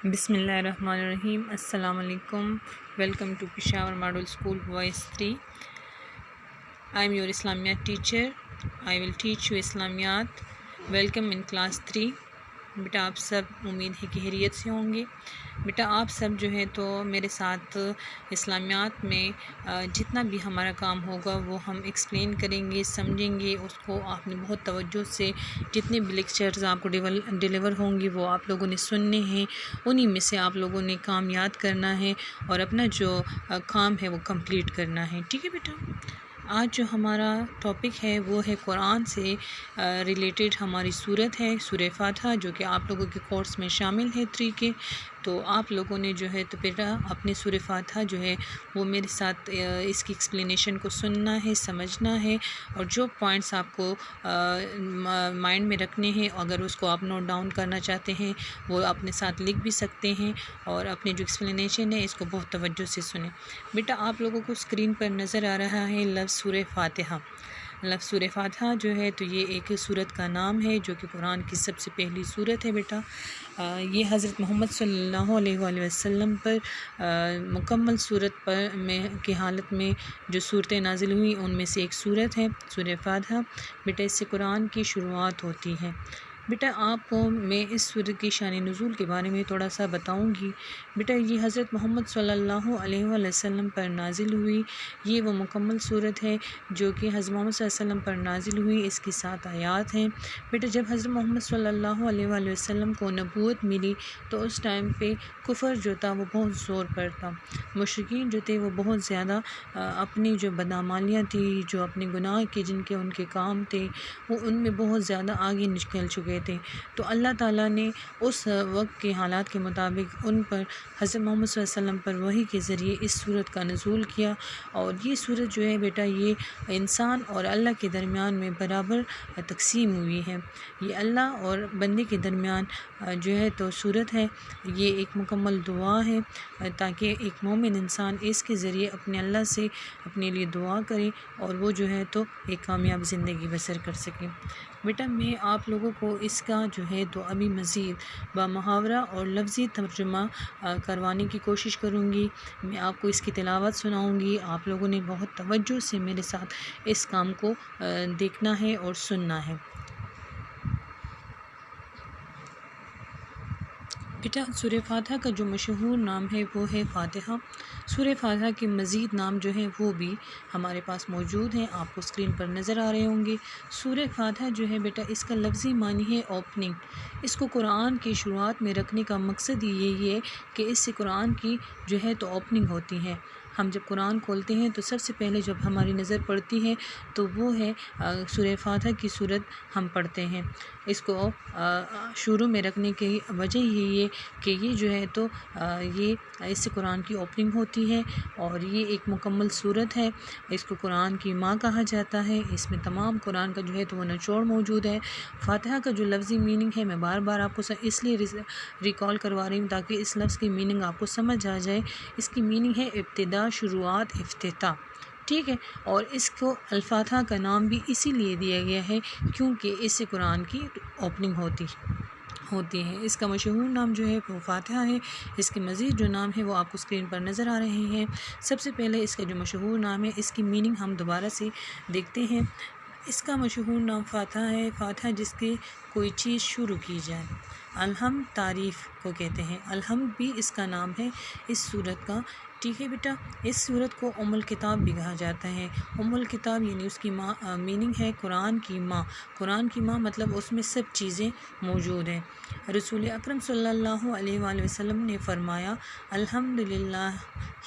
بسم اللہ الرحمن الرحیم۔ السلام علیکم۔ Welcome to Peshawar model school voice 3۔ I am your Islamiyat teacher. I will teach you Islamiyat. Welcome in class 3۔ بیٹا آپ سب امید ہے کہ خیریت سے ہوں گے۔ بیٹا آپ سب جو ہے تو میرے ساتھ اسلامیات میں جتنا بھی ہمارا کام ہوگا وہ ہم ایکسپلین کریں گے، سمجھیں گے اس کو۔ آپ نے بہت توجہ سے جتنے بھی لیکچرز آپ کو ڈیلیور ہوں گے وہ آپ لوگوں نے سننے ہیں، انہی میں سے آپ لوگوں نے کام یاد کرنا ہے اور اپنا جو کام ہے وہ کمپلیٹ کرنا ہے۔ ٹھیک ہے بیٹا، آج جو ہمارا ٹاپک ہے وہ ہے قرآن سے ریلیٹڈ ہماری صورت ہے، سورہ فاتحہ، جو کہ آپ لوگوں کے کورس میں شامل ہے 3 کے۔ تو آپ لوگوں نے جو ہے تو بیٹا اپنی سورہ فاتحہ جو ہے وہ میرے ساتھ اس کی ایکسپلینیشن کو سننا ہے، سمجھنا ہے، اور جو پوائنٹس آپ کو مائنڈ میں رکھنے ہیں، اگر اس کو آپ نوٹ ڈاؤن کرنا چاہتے ہیں وہ اپنے ساتھ لکھ بھی سکتے ہیں، اور اپنی جو ایکسپلینیشن ہے اس کو بہت توجہ سے سنیں۔ بیٹا آپ لوگوں کو اسکرین پر نظر آ رہا ہے لفظ سورہ فاتحہ۔ لفظ سورہ فاتحہ جو ہے تو یہ ایک سورت کا نام ہے جو کہ قرآن کی سب سے پہلی سورت ہے بیٹا۔ یہ حضرت محمد صلی اللہ علیہ وآلہ وسلم پر مکمل سورت پر کی حالت میں جو صورتیں نازل ہوئی ان میں سے ایک سورت ہے سورہ فاتحہ۔ بیٹا اس سے قرآن کی شروعات ہوتی ہے۔ بیٹا آپ کو میں اس سورت کی شان نزول کے بارے میں تھوڑا سا بتاؤں گی۔ بیٹا یہ حضرت محمد صلی اللہ علیہ وآلہ وسلم پر نازل ہوئی، یہ وہ مکمل سورت ہے جو کہ حضرت محمد صلی اللہ علیہ وسلم پر نازل ہوئی۔ اس کی 7 آیات ہیں۔ بیٹا جب حضرت محمد صلی اللہ علیہ وآلہ وسلم کو نبوت ملی تو اس ٹائم پہ کفر جو تھا وہ بہت زور پر تھا۔ مشرکین جو تھے وہ بہت زیادہ اپنی جو بدعمالیاں تھی، جو اپنے گناہ کی جن کے ان کے کام تھے، وہ ان میں بہت زیادہ آگے نکل چکے تھے۔ تو اللہ تعالیٰ نے اس وقت کے حالات کے مطابق ان پر حضرت محمد صلی اللہ علیہ وسلم پر وحی کے ذریعے اس سورت کا نزول کیا، اور یہ سورت جو ہے بیٹا یہ انسان اور اللہ کے درمیان میں برابر تقسیم ہوئی ہے۔ یہ اللہ اور بندے کے درمیان جو ہے تو سورت ہے، یہ ایک مکمل دعا ہے تاکہ ایک مومن انسان اس کے ذریعے اپنے اللہ سے اپنے لیے دعا کرے اور وہ جو ہے تو ایک کامیاب زندگی بسر کر سکے۔ بیٹا میں آپ لوگوں کو اس کا جو ہے تو ابھی مزید بمحاورہ اور لفظی ترجمہ کروانے کی کوشش کروں گی۔ میں آپ کو اس کی تلاوت سناؤں گی، آپ لوگوں نے بہت توجہ سے میرے ساتھ اس کام کو دیکھنا ہے اور سننا ہے۔ بیٹا سورہ فاتحہ کا جو مشہور نام ہے وہ ہے فاتحہ۔ سورہ فاتحہ کے مزید نام جو ہیں وہ بھی ہمارے پاس موجود ہیں، آپ کو اسکرین پر نظر آ رہے ہوں گے۔ سورہ فاتحہ جو ہے بیٹا اس کا لفظی معنی ہے اوپننگ۔ اس کو قرآن کی شروعات میں رکھنے کا مقصد یہی ہے کہ اس سے قرآن کی جو ہے تو اوپننگ ہوتی ہے۔ ہم جب قرآن کھولتے ہیں تو سب سے پہلے جب ہماری نظر پڑتی ہے تو وہ ہے سورہ فاتحہ کی صورت ہم پڑھتے ہیں۔ اس کو شروع میں رکھنے کی وجہ یہی ہے کہ یہ جو ہے تو یہ اس سے قرآن کی اوپننگ ہوتی ہے، اور یہ ایک مکمل صورت ہے۔ اس کو قرآن کی ماں کہا جاتا ہے۔ اس میں تمام قرآن کا جو ہے تو وہ نچوڑ موجود ہے۔ فاتحہ کا جو لفظی میننگ ہے میں بار بار آپ کو اس لیے ریکال کروا رہی ہوں تاکہ اس لفظ کی میننگ آپ کو سمجھ آ جائے۔ اس کی میننگ ہے ابتدا، شروعات، افتتاح، ٹھیک ہے۔ اور اس کو الفاتحہ کا نام بھی اسی لیے دیا گیا ہے کیونکہ اس سے قرآن کی اوپننگ ہوتی ہے۔ اس کا مشہور نام جو ہے وہ فاتحہ ہے۔ اس کے مزید جو نام ہے وہ آپ کو اسکرین پر نظر آ رہے ہیں۔ سب سے پہلے اس کا جو مشہور نام ہے اس کی میننگ ہم دوبارہ سے دیکھتے ہیں۔ اس کا مشہور نام فاتحہ ہے۔ فاتحہ جس کے کوئی چیز شروع کی جائے۔ الحمد تعریف کو کہتے ہیں۔ الحمد بھی اس کا نام ہے اس سورت کا، ٹھیک ہے بیٹا۔ اس سورت کو ام الکتاب بھی کہا جاتا ہے۔ ام الکتاب یعنی اس کی میننگ ہے قرآن کی ماں۔ قرآن کی ماں مطلب اس میں سب چیزیں موجود ہیں۔ رسول اکرم صلی اللہ علیہ وآلہ وسلم نے فرمایا الحمدللہ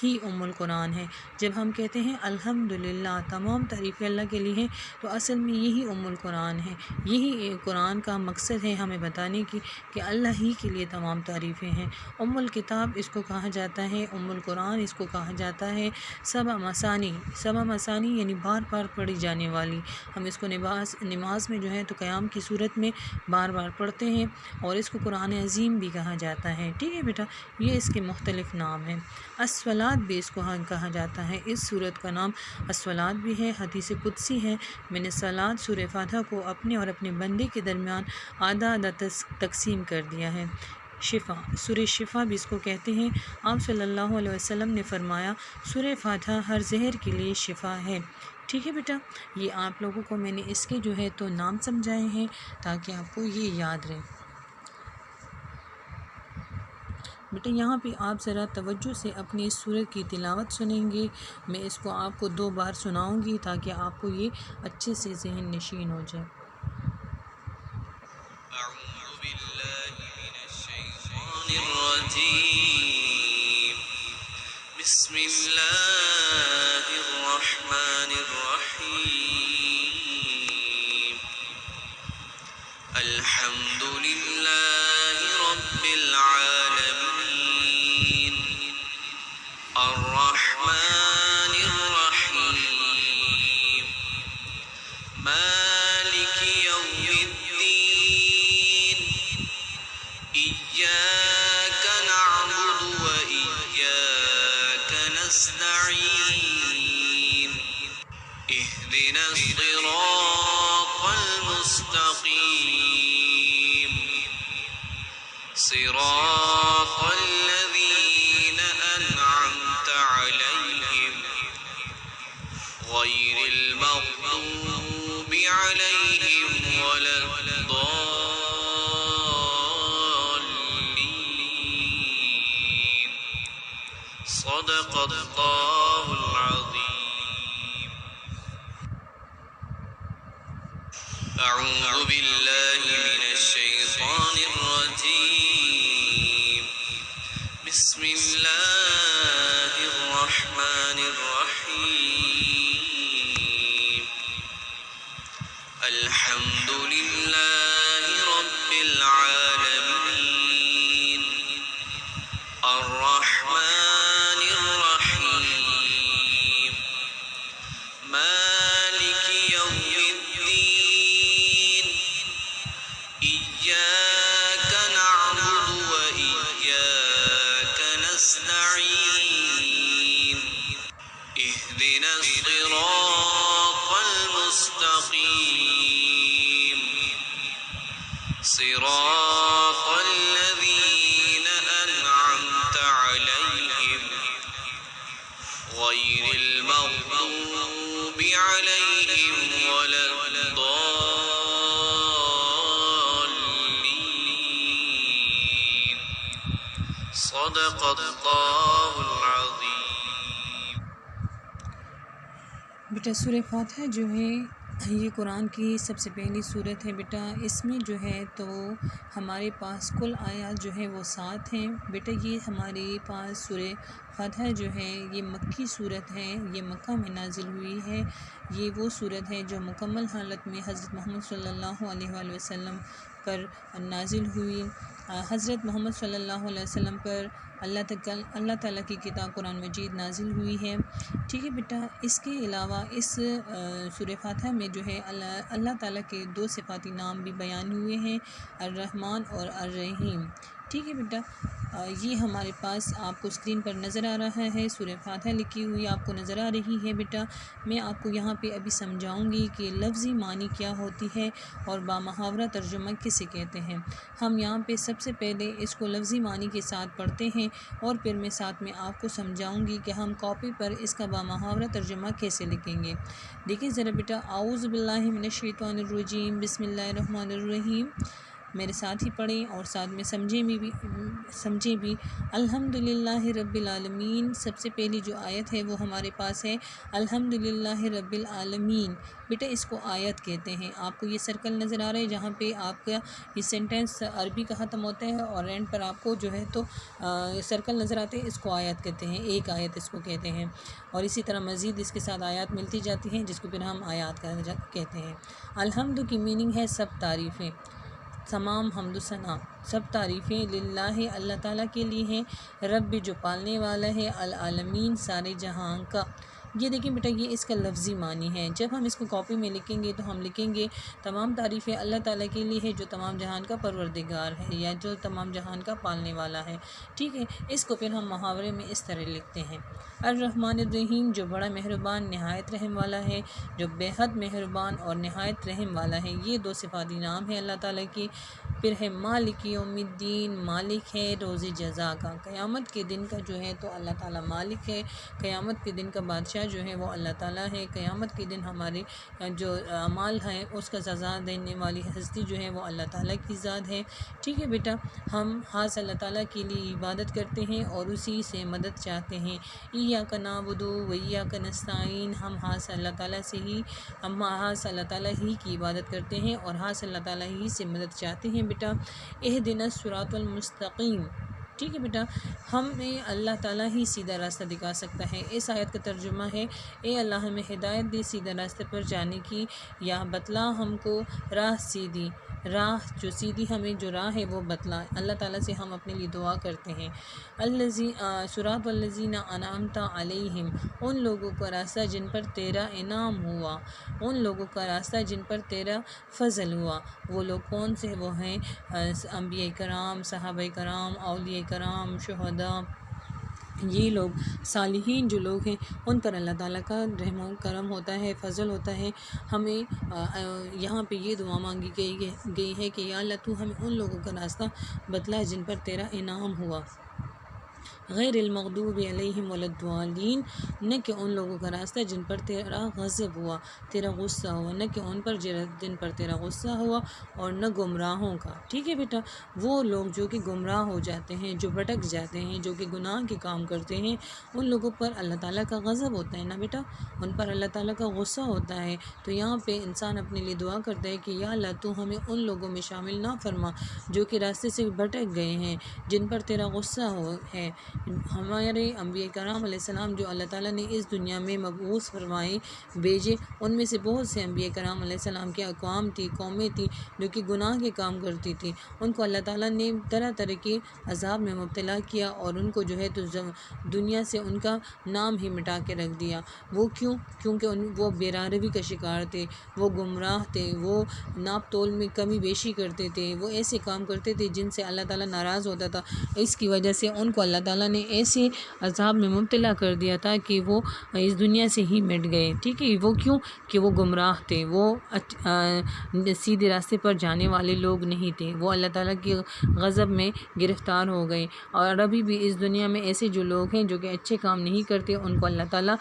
ہی ام القرآن ہے۔ جب ہم کہتے ہیں الحمدللہ تمام تعریفیں اللہ کے لیے ہیں تو اصل میں یہی ام القرآن ہے۔ یہی قرآن کا مقصد ہے ہمیں بتانے کی کہ اللہ ہی کے لیے تمام تعریفیں ہیں۔ ام الکتاب اس کو کہا جاتا ہے، ام القرآن اس کو کہا جاتا ہے۔ سبع مثانی، سبع مثانی یعنی بار بار پڑھی جانے والی۔ ہم اس کو نماز میں جو ہے تو قیام کی صورت میں بار بار پڑھتے ہیں، اور اس کو قرآن عظیم بھی کہا جاتا ہے، ٹھیک ہے بیٹا۔ یہ اس کے مختلف نام ہیں۔ الصلاۃ بھی اس کو کہا جاتا ہے۔ اس سورت کا نام الصلاۃ بھی ہے، حدیث قدسی ہے۔ میں نے صلاۃ سورہ فاتحہ کو اپنے اور اپنے بندے کے درمیان آدھا آدھا تقسیم کر دیا ہے۔ شفا، سورہ شفا بھی اس کو کہتے ہیں۔ آپ صلی اللہ علیہ وسلم نے فرمایا سورہ فاتحہ ہر زہر کے لیے شفا ہے۔ ٹھیک ہے بیٹا، یہ آپ لوگوں کو میں نے اس کے جو ہے تو نام سمجھائے ہیں تاکہ آپ کو یہ یاد رہے۔ بیٹا یہاں پہ آپ ذرا توجہ سے اپنی اس سورت کی تلاوت سنیں گے۔ میں اس کو آپ کو 2 بار سناؤں گی تاکہ آپ کو یہ اچھے سے ذہن نشین ہو جائے۔ اعوذ باللہ من الشیطان الرجیم، بسم اللہ الرحمن الرحیم، الحمد للہ رب العالمین، الرحمن الرحیم، مالک یوم الدین، إياك نعبد وإياك نستعين، اهدنا الصراط المستقيم، صراط الذين أنعمت عليهم غير المغضوب عليهم ولا الضالين، صدق الله العظيم۔ أعوذ بالله من الشيطان الرجيم، بسم الله الرحمن الرحيم، الحمد لله رب العالمين، الرحمن الرحيم، مالك يوم الدين، إياك نعبد وإياك نستعين، اهدنا الصراط المستقيم، صراط الذين أنعمت عليهم غير المغضوب عليهم ولا الضالين، صدق الله العظيم۔ بیٹا سورہ فاتحہ جو ہے یہ قرآن کی سب سے پہلی سورت ہے بیٹا۔ اس میں جو ہے تو ہمارے پاس کل آیات جو ہے وہ 7 ہیں بیٹا۔ یہ ہمارے پاس سورہ فاتحہ جو ہے یہ مکی صورت ہے، یہ مکہ میں نازل ہوئی ہے۔ یہ وہ صورت ہے جو مکمل حالت میں حضرت محمد صلی اللہ علیہ وآلہ وسلم پر نازل ہوئی۔ حضرت محمد صلی اللہ علیہ وسلم پر اللہ تعالیٰ کی کتاب قرآن مجید نازل ہوئی ہے۔ ٹھیک ہے بیٹا، اس کے علاوہ اس سورہ فاتحہ میں جو ہے اللہ تعالیٰ کے 2 صفاتی نام بھی بیان ہوئے ہیں، الرحمن اور الرحیم۔ ٹھیک ہے بیٹا، یہ ہمارے پاس آپ کو اسکرین پر نظر آ رہا ہے، سورہ فاتحہ لکھی ہوئی آپ کو نظر آ رہی ہے بیٹا۔ میں آپ کو یہاں پہ ابھی سمجھاؤں گی کہ لفظی معنی کیا ہوتی ہے اور بامحاورہ ترجمہ کسے کہتے ہیں۔ ہم یہاں پہ سب سے پہلے اس کو لفظی معنی کے ساتھ پڑھتے ہیں اور پھر میں ساتھ میں آپ کو سمجھاؤں گی کہ ہم کاپی پر اس کا بامحاورہ ترجمہ کیسے لکھیں گے۔ دیکھیں ذرا بیٹا، اعوذ باللہ من الشیطان الرجیم، بسم اللہ الرحمن الرحیم، میرے ساتھ ہی پڑھیں اور ساتھ میں سمجھیں بھی۔ الحمدللہ رب العالمین، سب سے پہلی جو آیت ہے وہ ہمارے پاس ہے الحمدللہ رب العالمین۔ بیٹا اس کو آیت کہتے ہیں۔ آپ کو یہ سرکل نظر آ رہا ہے جہاں پہ آپ کا یہ سینٹینس عربی کا ختم ہوتا ہے اور اینڈ پر آپ کو جو ہے تو سرکل نظر آتے ہیں، اس کو آیت کہتے ہیں، ایک آیت اس کو کہتے ہیں۔ اور اسی طرح مزید اس کے ساتھ آیات ملتی جاتی ہیں جس کو پھر ہم آیات کہتے ہیں۔ الحمد کی میننگ ہے سب تعریفیں، تمام حمد و ثنا، سب تعریفیں للہ اللہ تعالیٰ کے لیے ہیں، رب جو پالنے والا ہے، العالمین سارے جہان کا، یہ دیکھیں بیٹا یہ اس کا لفظی معنی ہے۔ جب ہم اس کو کاپی میں لکھیں گے تو ہم لکھیں گے تمام تعریفیں اللہ تعالیٰ کے لیے ہے جو تمام جہان کا پروردگار ہے یا جو تمام جہان کا پالنے والا ہے، ٹھیک ہے۔ اس کو پھر ہم محاورے میں اس طرح لکھتے ہیں، الرحمن الرحیم، جو بڑا مہربان نہایت رحم والا ہے، جو بے حد مہربان اور نہایت رحم والا ہے۔ یہ دو صفاتی نام ہیں اللہ تعالیٰ کی۔ پھر ہے مالک یوم الدین، مالک ہے روز جزا کا، قیامت کے دن کا جو ہے تو اللہ تعالیٰ مالک ہے، قیامت کے دن کا بادشاہ جو ہے وہ اللہ تعالیٰ ہے۔ قیامت کے دن ہمارے جو اعمال ہیں اس کا سزا دینے والی ہستی جو ہے وہ اللہ تعالیٰ کی ذات ہے، ٹھیک ہے بیٹا۔ ہم خاص اللہ تعالیٰ کے لیے عبادت کرتے ہیں اور اسی سے مدد چاہتے ہیں، ایاک نعبد و ایاک نستعین، ہم خاص اللہ تعالیٰ سے ہی اللہ تعالیٰ ہی کی عبادت کرتے ہیں اور خاص اللہ تعالیٰ ہی سے مدد چاہتے ہیں بیٹا۔ اہدنا الصراط المستقیم، ٹھیک ہے بیٹا، ہمیں اللہ تعالیٰ ہی سیدھا راستہ دکھا سکتا ہے۔ اس آیت کا ترجمہ ہے، اے اللہ ہمیں ہدایت دے سیدھا راستے پر جانے کی، یا بتلا ہم کو راہ سیدھی، راہ جو سیدھی ہمیں جو راہ ہے وہ بتلا۔ اللہ تعالیٰ سے ہم اپنے لیے دعا کرتے ہیں۔ صراط الذین انعمت علیہم، ان لوگوں کا راستہ جن پر تیرا انعام ہوا، ان لوگوں کا راستہ جن پر تیرا فضل ہوا۔ وہ لوگ کون سے؟ وہ ہیں انبیاء کرام، صحابہ کرام، اولیاء کرام، شہداء، یہ لوگ صالحین جو لوگ ہیں ان پر اللہ تعالیٰ کا رحم و کرم ہوتا ہے، فضل ہوتا ہے۔ ہمیں یہاں پہ یہ دعا مانگی گئی ہے کہ یا اللہ تو ہمیں ان لوگوں کا راستہ بتلا جن پر تیرا انعام ہوا، غیر المغضوب علیہم ولا الضالین، نہ کہ ان لوگوں کا راستہ جن پر تیرا غضب ہوا، تیرا غصہ ہوا، نہ کہ ان پر جن پر تیرا غصہ ہوا، اور نہ گمراہوں کا، ٹھیک ہے بیٹا۔ وہ لوگ جو کہ گمراہ ہو جاتے ہیں، جو بھٹک جاتے ہیں، جو کہ گناہ کے کام کرتے ہیں، ان لوگوں پر اللہ تعالیٰ کا غضب ہوتا ہے نا بیٹا، ان پر اللہ تعالیٰ کا غصہ ہوتا ہے۔ تو یہاں پہ انسان اپنے لیے دعا کرتا ہے کہ یا اللہ تو ہمیں ان لوگوں میں شامل نہ فرما جو کہ راستے سے بھٹک گئے ہیں، جن پر تیرا غصہ ہے۔ ہمارے انبیاء کرام علیہ السلام جو اللہ تعالیٰ نے اس دنیا میں مبعوث فرمائے، بھیجے، ان میں سے بہت سے انبیاء کرام علیہ السلام کی اقوام تھی، قومیں تھیں جو کہ گناہ کے کام کرتی تھی، ان کو اللہ تعالیٰ نے طرح طرح کے عذاب میں مبتلا کیا اور ان کو جو ہے تو دنیا سے ان کا نام ہی مٹا کے رکھ دیا۔ وہ کیوں؟ کیونکہ وہ بے راہی کا شکار تھے، وہ گمراہ تھے، وہ ناپ تول میں کمی بیشی کرتے تھے، وہ ایسے کام کرتے تھے جن سے اللہ تعالیٰ ناراض ہوتا تھا۔ اس کی وجہ سے ان کو اللہ تعالیٰ نے ایسے عذاب میں مبتلا کر دیا تھا کہ وہ اس دنیا سے ہی مٹ گئے، ٹھیک ہے۔ وہ کیوں؟ کہ وہ گمراہ تھے، وہ سیدھے راستے پر جانے والے لوگ نہیں تھے، وہ اللہ تعالیٰ کے غضب میں گرفتار ہو گئے۔ اور ابھی بھی اس دنیا میں ایسے جو لوگ ہیں جو کہ اچھے کام نہیں کرتے، ان کو اللہ تعالیٰ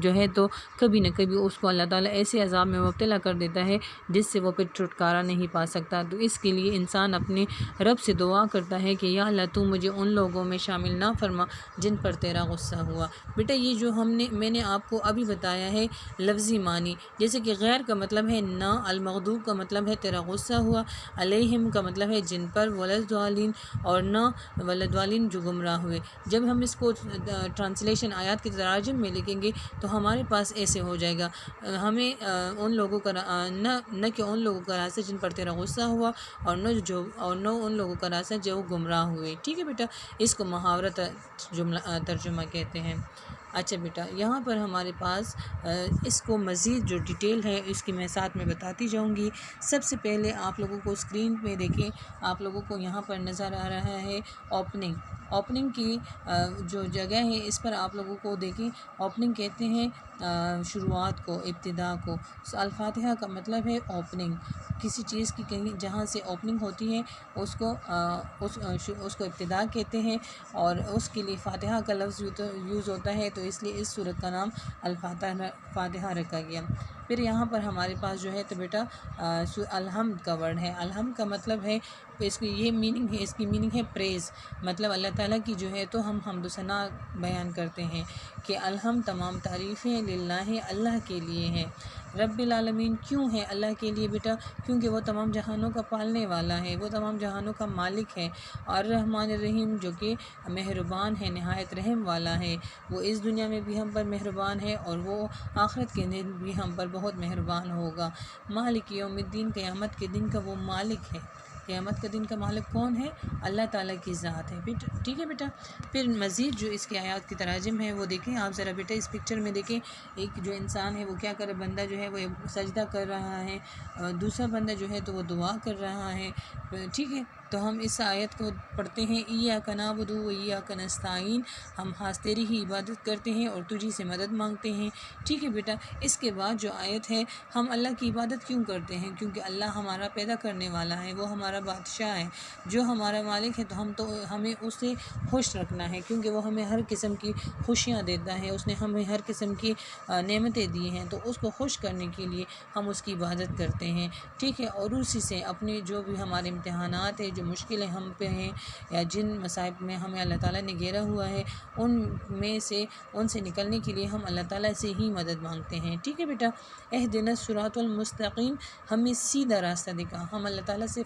جو ہے تو کبھی نہ کبھی اس کو اللہ تعالیٰ ایسے عذاب میں مبتلا کر دیتا ہے جس سے وہ پھر چھٹکارا نہیں پا سکتا۔ تو اس کے لیے انسان اپنے رب سے دعا کرتا ہے کہ یا اللہ تو مجھے ان لوگوں میں شامل نہ فرما جن پر تیرا غصہ ہوا۔ بیٹا یہ جو میں نے آپ کو ابھی بتایا ہے لفظی معنی، جیسے کہ غیر کا مطلب ہے نہ، المغضوب کا مطلب ہے تیرا غصہ ہوا، علیہم کا مطلب ہے جن پر، ولدوالین اور نہ ولدوالین جو گمراہ ہوئے۔ جب ہم اس کو ٹرانسلیشن آیات کے تراجم میں لکھیں گے تو ہمارے پاس ایسے ہو جائے گا، ہمیں ان لوگوں کا نہ کہ ان لوگوں کا راستہ جن پر تیرا غصہ ہوا، اور نہ ان لوگوں کا راستہ جو گمراہ ہوئے، ٹھیک ہے بیٹا۔ اس کو محاورہ ترجمہ کہتے ہیں۔ اچھا بیٹا، یہاں پر ہمارے پاس اس کو مزید جو ڈیٹیل ہے اس کی میں ساتھ میں بتاتی جاؤں گی۔ سب سے پہلے آپ لوگوں کو اسکرین پہ دیکھیں، آپ لوگوں کو یہاں پر نظر آ رہا ہے اوپننگ کی جو جگہ ہے، اس پر آپ لوگوں کو دیکھیں۔ اوپننگ کہتے ہیں شروعات کو، ابتدا کو۔ الفاتحہ کا مطلب ہے اوپننگ، کسی چیز کی کہیں جہاں سے اوپننگ ہوتی ہے اس کو ابتدا کہتے ہیں، اور اس کے لیے فاتحہ کا لفظ یوز ہوتا ہے، تو اس لیے اس سورت کا نام فاتحہ رکھا گیا۔ پھر یہاں پر ہمارے پاس جو ہے تو بیٹا الحمد کا ورڈ ہے۔ الحمد کا مطلب ہے، اس کی یہ میننگ ہے، اس کی میننگ ہے پریز، مطلب اللہ تعالیٰ کی جو ہے تو ہم حمد و ثنا بیان کرتے ہیں کہ الحمد تمام تعریفیں للہ اللہ کے لیے ہیں۔ رب العالمین کیوں ہے اللہ کے لیے بیٹا؟ کیونکہ وہ تمام جہانوں کا پالنے والا ہے، وہ تمام جہانوں کا مالک ہے، اور الرحمن الرحیم جو کہ مہربان ہے، نہایت رحم والا ہے۔ وہ اس دنیا میں بھی ہم پر مہربان ہے اور وہ آخرت کے دن بھی ہم پر بہت مہربان ہوگا۔ مالک یوم الدین، قیامت کے دن کا وہ مالک ہے، قیامت کا دن کا مالک کون ہے؟ اللہ تعالیٰ کی ذات ہے بیٹا، ٹھیک ہے بیٹا۔ پھر مزید جو اس کی آیات کی تراجم ہے وہ دیکھیں آپ ذرا بیٹا، اس پکچر میں دیکھیں ایک جو انسان ہے وہ کیا کر رہا ہے، بندہ جو ہے وہ سجدہ کر رہا ہے، دوسرا بندہ جو ہے تو وہ دعا کر رہا ہے، ٹھیک ہے۔ تو ہم اس آیت کو پڑھتے ہیں، ایاک نعبد و ایاک نستعین، ہم خاص تیری ہی عبادت کرتے ہیں اور تجھی سے مدد مانگتے ہیں، ٹھیک ہے بیٹا۔ اس کے بعد جو آیت ہے، ہم اللہ کی عبادت کیوں کرتے ہیں؟ کیونکہ اللہ ہمارا پیدا کرنے والا ہے، وہ ہمارا بادشاہ ہے، جو ہمارا مالک ہے، تو ہمیں اسے خوش رکھنا ہے، کیونکہ وہ ہمیں ہر قسم کی خوشیاں دیتا ہے، اس نے ہمیں ہر قسم کی نعمتیں دی ہیں، تو اس کو خوش کرنے کے لیے ہم اس کی عبادت کرتے ہیں، ٹھیک ہے۔ اور اسی سے اپنے جو بھی ہمارے امتحانات ہیں، جو مشکلیں ہم پہ ہیں یا جن مصائب میں ہمیں اللہ تعالیٰ نے گھیرا ہوا ہے، ان سے نکلنے کے لیے ہم اللہ تعالیٰ سے ہی مدد مانگتے ہیں، ٹھیک ہے بیٹا۔ اہدنا الصراط المستقیم، ہمیں سیدھا راستہ دکھا، ہم اللہ تعالیٰ سے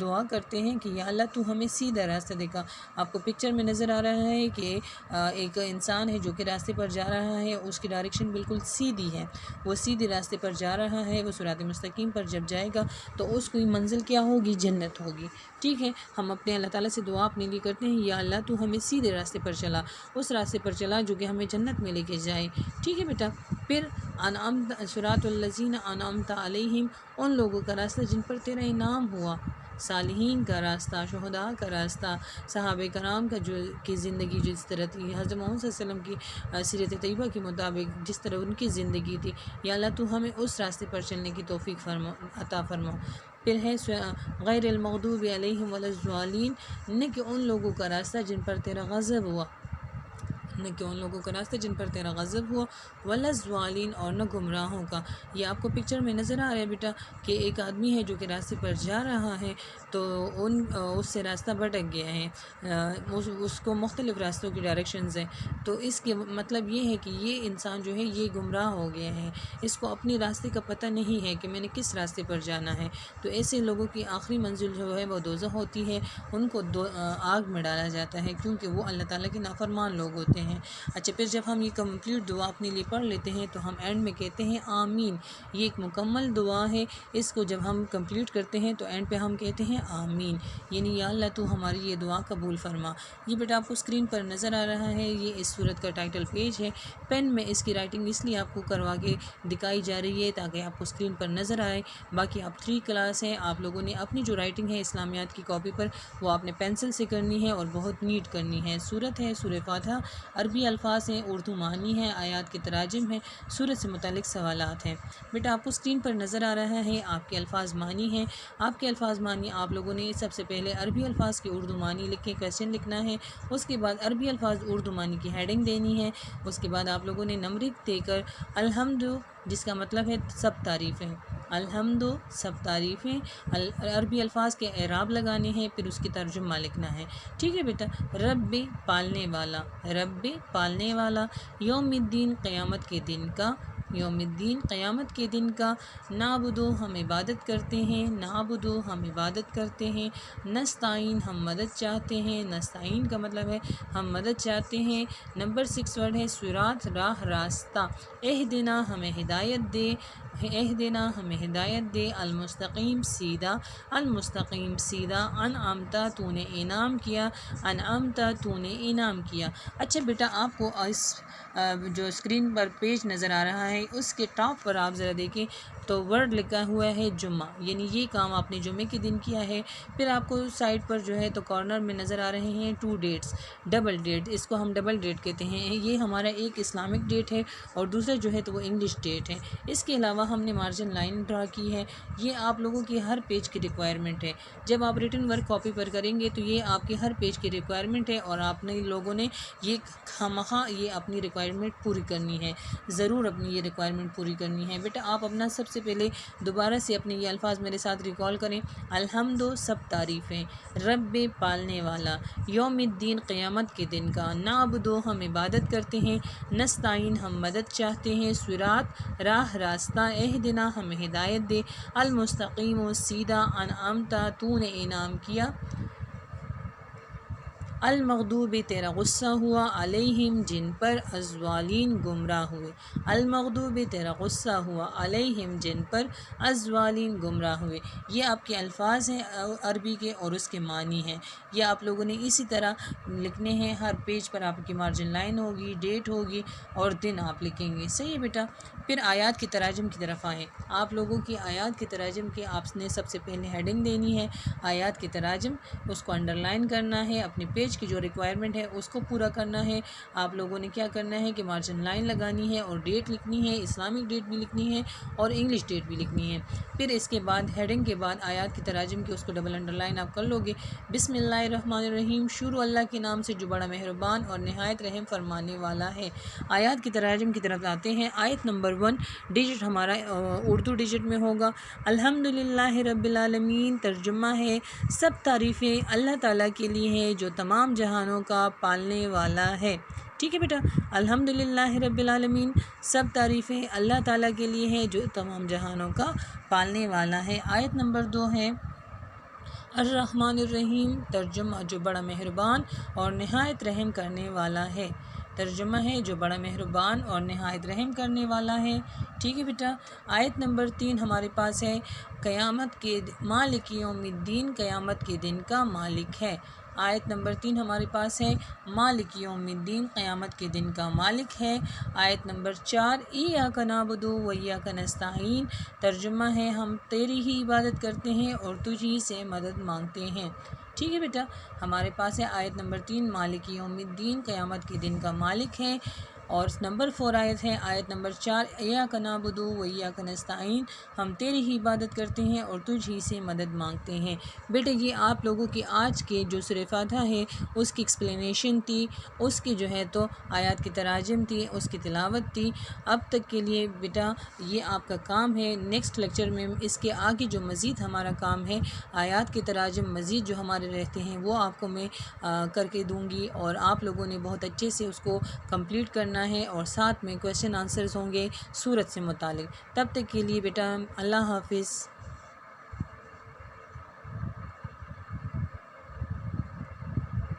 دعا کرتے ہیں کہ یا اللہ تو ہمیں سیدھا راستہ دکھا۔ آپ کو پکچر میں نظر آ رہا ہے کہ ایک انسان ہے جو کہ راستے پر جا رہا ہے، اس کی ڈائریکشن بالکل سیدھی ہے، وہ سیدھے راستے پر جا رہا ہے، وہ صراط مستقیم پر جب جائے گا تو اس کی منزل کیا ہوگی؟ جنت ہوگی، ٹھیک ہے۔ ہم اپنے اللہ تعالیٰ سے دعا اپنے لیے کرتے ہیں، یا اللہ تو ہمیں سیدھے راستے پر چلا، اس راستے پر چلا جو کہ ہمیں جنت میں لے کے جائے، ٹھیک ہے بیٹا۔ پھر صراط الذین انعمت علیہم، ان لوگوں کا راستہ جن پر تیرا انعام ہوا، صالحین کا راستہ، شہداء کا راستہ، صحابہ کرام کی زندگی جس طرح تھی، حضرت محمد صلی اللہ علیہ وسلم کی سیرت طیبہ کے مطابق جس طرح ان کی زندگی تھی، یا اللہ تو ہمیں اس راستے پر چلنے کی توفیق عطا فرما۔ پھر ہے غیر المغضوب علیہم ولا الضالین، نہ کہ ان لوگوں کا راستہ جن پر تیرا غضب ہوا، نہ کہ ان لوگوں کا راستہ جن پر تیرا غضب ہوا، ولا الضالین، اور نہ گمراہوں کا۔ یہ آپ کو پکچر میں نظر آ رہا ہے بیٹا کہ ایک آدمی ہے جو کہ راستے پر جا رہا ہے، تو اس سے راستہ بھٹک گیا ہے، اس کو مختلف راستوں کی ڈائریکشنز ہیں، تو اس کے مطلب یہ ہے کہ یہ انسان جو ہے یہ گمراہ ہو گیا ہے، اس کو اپنے راستے کا پتہ نہیں ہے کہ میں نے کس راستے پر جانا ہے، تو ایسے لوگوں کی آخری منزل جو ہے وہ دوزخ ہوتی ہے، ان کو آگ میں ڈالا جاتا ہے، کیونکہ وہ اللہ تعالیٰ کے نافرمان لوگ ہوتے ہیں۔ اچھا، پھر جب ہم یہ کمپلیٹ دعا اپنے لیے پڑھ لیتے ہیں تو ہم اینڈ میں کہتے ہیں آمین، یہ ایک مکمل دعا ہے، اس کو جب ہم کمپلیٹ کرتے ہیں تو اینڈ پہ ہم کہتے ہیں آمین، یعنی یا اللہ تو ہماری یہ دعا قبول فرما۔ یہ بیٹا آپ کو اسکرین پر نظر آ رہا ہے، یہ اس صورت کا ٹائٹل پیج ہے، پین میں اس کی رائٹنگ اس لیے آپ کو کروا کے دکھائی جا رہی ہے تاکہ آپ کو اسکرین پر نظر آئے، باقی آپ 3 کلاس ہیں، آپ لوگوں نے اپنی جو رائٹنگ ہے اسلامیات کی کاپی پر وہ آپ نے پینسل سے کرنی ہے اور بہت نیٹ کرنی ہے۔ سورت ہے سورہ فاتحہ، عربی الفاظ ہیں، اردو معنی ہے، آیات کے تراجم ہیں، سورت سے متعلق سوالات ہیں۔ بیٹا آپ کو اسکرین پر نظر آ رہا ہے، آپ کے الفاظ معنی ہیں، آپ کے الفاظ معنی آپ لوگوں نے سب سے پہلے عربی الفاظ کے اردو معنی لکھ کے کویسچن لکھنا ہے، اس کے بعد عربی الفاظ اردو معنی کی ہیڈنگ دینی ہے، اس کے بعد آپ لوگوں نے نمبرنگ دے کر الحمد، جس کا مطلب ہے سب تعریفیں، الحمد سب تعریفیں، عربی الفاظ کے اعراب لگانے ہیں، پھر اس کی ترجمہ لکھنا ہے، ٹھیک ہے بیٹا۔ رب پالنے والا، رب پالنے والا، یوم الدین قیامت کے دن کا، یوم الدین قیامت کے دن کا، نعبدو ہم عبادت کرتے ہیں، نعبدو ہم عبادت کرتے ہیں، نستعین ہم مدد چاہتے ہیں، نستعین کا مطلب ہے ہم مدد چاہتے ہیں۔ نمبر 6 ورڈ ہے صراط، راہ راستہ، اہدنا ہمیں ہدایت دے، اہدنا ہمیں ہدایت دے، المستقیم سیدھا، المستقیم سیدھا، انعمتا تو نے انعام کیا، انعمتا تو نے انعام کیا۔ اچھا بیٹا آپ کو اس جو اسکرین پر پیج نظر آ رہا ہے اس کے ٹاپ پر آپ ذرا دیکھیں تو ورڈ لکھا ہوا ہے جمعہ، یعنی یہ کام آپ نے جمعے کے دن کیا ہے۔ پھر آپ کو سائڈ پر جو ہے تو کارنر میں نظر آ رہے ہیں 2 ڈیٹس، ڈبل ڈیٹ، اس کو ہم ڈبل ڈیٹ کہتے ہیں، یہ ہمارا ایک اسلامک ڈیٹ ہے اور دوسرا جو ہے تو وہ انگلش ڈیٹ ہے۔ اس کے علاوہ ہم نے مارجن لائن ڈرا کی ہے، یہ آپ لوگوں کی ہر پیج کی ریکوائرمنٹ ہے، جب آپ ریٹن ورک کاپی پر کریں گے تو یہ آپ کے ہر پیج کی ریکوائرمنٹ ہے اور آپ نے لوگوں نے یہ خامخواہ یہ اپنی ریکوائرمنٹ پوری کرنی ہے، ضرور اپنی یہ ریکوائرمنٹ پوری کرنی ہے۔ بیٹا آپ اپنا سب سے پہلے دوبارہ سے اپنے یہ الفاظ میرے ساتھ ریکال کریں، الحمد سب تعریفیں، رب پالنے والا، یوم الدین قیامت کے دن کا، نعبدو ہم عبادت کرتے ہیں، نستعین ہم مدد چاہتے ہیں، صراط راہ راستہ، اہدنا ہمیں ہدایت دے، المستقیم سیدھا، انعمتا تو نے انعام کیا، المغضوب تیرا غصہ ہوا علیہم جن پر الضالین گمراہ ہوئے، المغضوب تیرا غصہ ہوا علیہم جن پر الضالین گمراہ ہوئے۔ یہ آپ کے الفاظ ہیں عربی کے اور اس کے معنی ہیں، یہ آپ لوگوں نے اسی طرح لکھنے ہیں۔ ہر پیج پر آپ کی مارجن لائن ہوگی، ڈیٹ ہوگی اور دن آپ لکھیں گے، صحیح ہے بیٹا۔ پھر آیات کی تراجم کی طرف آئیں۔ آپ لوگوں کی آیات کی تراجم کی آپ نے سب سے پہلے ہیڈنگ دینی ہے، آیات کی تراجم، اس کو انڈر لائن کرنا ہے، اپنے پیج کی جو ریکوائرمنٹ ہے اس کو پورا کرنا ہے۔ آپ لوگوں نے کیا کرنا ہے کہ مارجن لائن لگانی ہے اور ڈیٹ لکھنی ہے، اسلامک ڈیٹ بھی لکھنی ہے اور انگلش ڈیٹ بھی لکھنی ہے۔ پھر اس کے بعد ہیڈنگ کے بعد آیات کی تراجم کی اس کو ڈبل انڈر لائن آپ کر لو گے۔ بسم اللہ الرحمن الرحیم، شروع اللہ کے نام سے جو بڑا مہربان اور نہایت رحم فرمانے والا ہے۔ آیات کی تراجم کی طرف آتے ہیں۔ آیت نمبر 1 ڈیجٹ ہمارا اردو ڈیجٹ میں ہوگا۔ الحمدللہ رب العالمین، ترجمہ ہے سب تعریفیں اللہ تعالیٰ کے لیے ہیں جو تمام جہانوں کا پالنے والا ہے۔ ٹھیک ہے بیٹا، الحمدللہ رب العالمین، سب تعریفیں اللہ تعالیٰ کے لیے ہیں جو تمام جہانوں کا پالنے والا ہے۔ آیت نمبر 2 ہے الرحمن الرحیم، ترجمہ جو بڑا مہربان اور نہایت رحم کرنے والا ہے، ترجمہ ہے جو بڑا مہربان اور نہایت رحم کرنے والا ہے۔ ٹھیک ہے بیٹا۔ آیت نمبر 3 ہمارے پاس ہے قیامت کے مالک یوم الدین، قیامت کے دن کا مالک ہے۔ آیت نمبر 3 ہمارے پاس ہے مالک یوم الدین، قیامت کے دن کا مالک ہے۔ آیت نمبر 4 ایاک نعبد و ایاک نستعین، ترجمہ ہے ہم تیری ہی عبادت کرتے ہیں اور تجھی سے مدد مانگتے ہیں۔ ٹھیک ہے بیٹا، ہمارے پاس ہے آیت نمبر 3 مالک یوم الدین، قیامت کے دن کا مالک ہے، اور نمبر 4 آیت ہے آیت نمبر 4 ایاک نعبد و ایاک نستعین، ہم تیری ہی عبادت کرتے ہیں اور تجھ ہی سے مدد مانگتے ہیں۔ بیٹے یہ آپ لوگوں کی آج کے جو سورہ فاتحہ ہے اس کی ایکسپلینیشن تھی، اس کی جو ہے تو آیات کی تراجم تھی، اس کی تلاوت تھی۔ اب تک کے لیے بیٹا یہ آپ کا کام ہے، نیکسٹ لیکچر میں اس کے آگے جو مزید ہمارا کام ہے، آیات کی تراجم مزید جو ہمارے رہتے ہیں وہ آپ کو میں کر کے دوں گی، اور آپ لوگوں نے بہت اچھے سے اس کو کمپلیٹ کرنا ہے، اور ساتھ میں کویسچن آنسرز ہوں گے سورت سے متعلق۔ تب تک کے لیے بیٹا اللہ حافظ۔